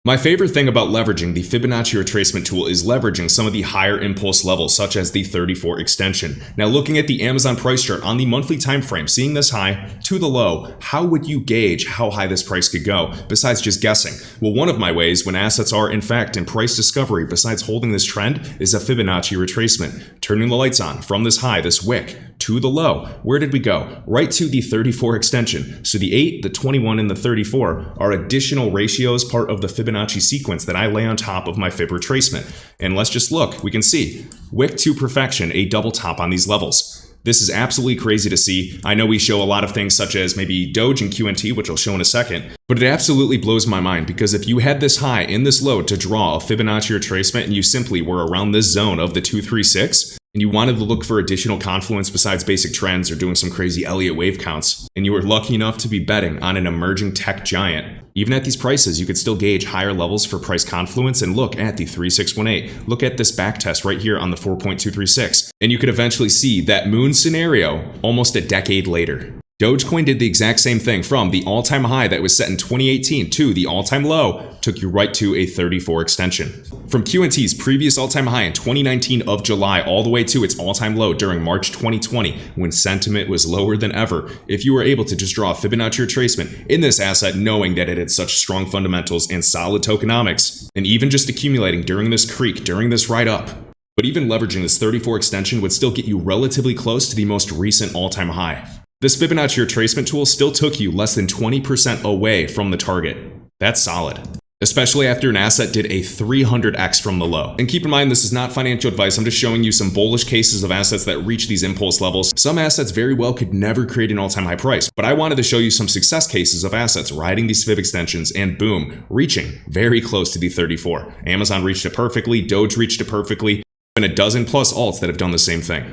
My favorite thing about leveraging the Fibonacci retracement tool is leveraging some of the higher impulse levels, such as the 34 extension. Now, looking at the Amazon price chart on the monthly time frame, seeing this high to the low, how would you gauge how high this price could go, besides just guessing? Well, one of my ways when assets are, in fact, in price discovery, besides holding this trend, is a Fibonacci retracement. Turning the lights on from this high, this wick, to the low. Where did we go? Right to the 34 extension. So the 8, the 21, and the 34 are additional ratios, part of the Fibonacci sequence that I lay on top of my Fib retracement. And let's just look. We can see wick to perfection, a double top on these levels. This is absolutely crazy to see. I know we show a lot of things such as maybe Doge and QNT, which I'll show in a second, but it absolutely blows my mind because if you had this high in this low to draw a Fibonacci retracement and you simply were around this zone of the 236, and you wanted to look for additional confluence besides basic trends or doing some crazy Elliott wave counts, and you were lucky enough to be betting on an emerging tech giant, even at these prices, you could still gauge higher levels for price confluence and look at the 3618. Look at this back test right here on the 4.236, and you could eventually see that moon scenario almost a decade later. Dogecoin did the exact same thing. From the all-time high that was set in 2018 to the all-time low, took you right to a 34 extension. From QNT's previous all-time high in 2019 of July all the way to its all-time low during March 2020, when sentiment was lower than ever, if you were able to just draw a Fibonacci retracement in this asset knowing that it had such strong fundamentals and solid tokenomics, and even just accumulating during this creek, during this ride up, but even leveraging this 34 extension would still get you relatively close to the most recent all-time high. This Fibonacci retracement tool still took you less than 20% away from the target. That's solid, especially after an asset did a 300x from the low. And keep in mind, this is not financial advice. I'm just showing you some bullish cases of assets that reach these impulse levels. Some assets very well could never create an all-time high price, but I wanted to show you some success cases of assets riding these Fib extensions and boom, reaching very close to the 34. Amazon reached it perfectly, Doge reached it perfectly, and a dozen plus alts that have done the same thing.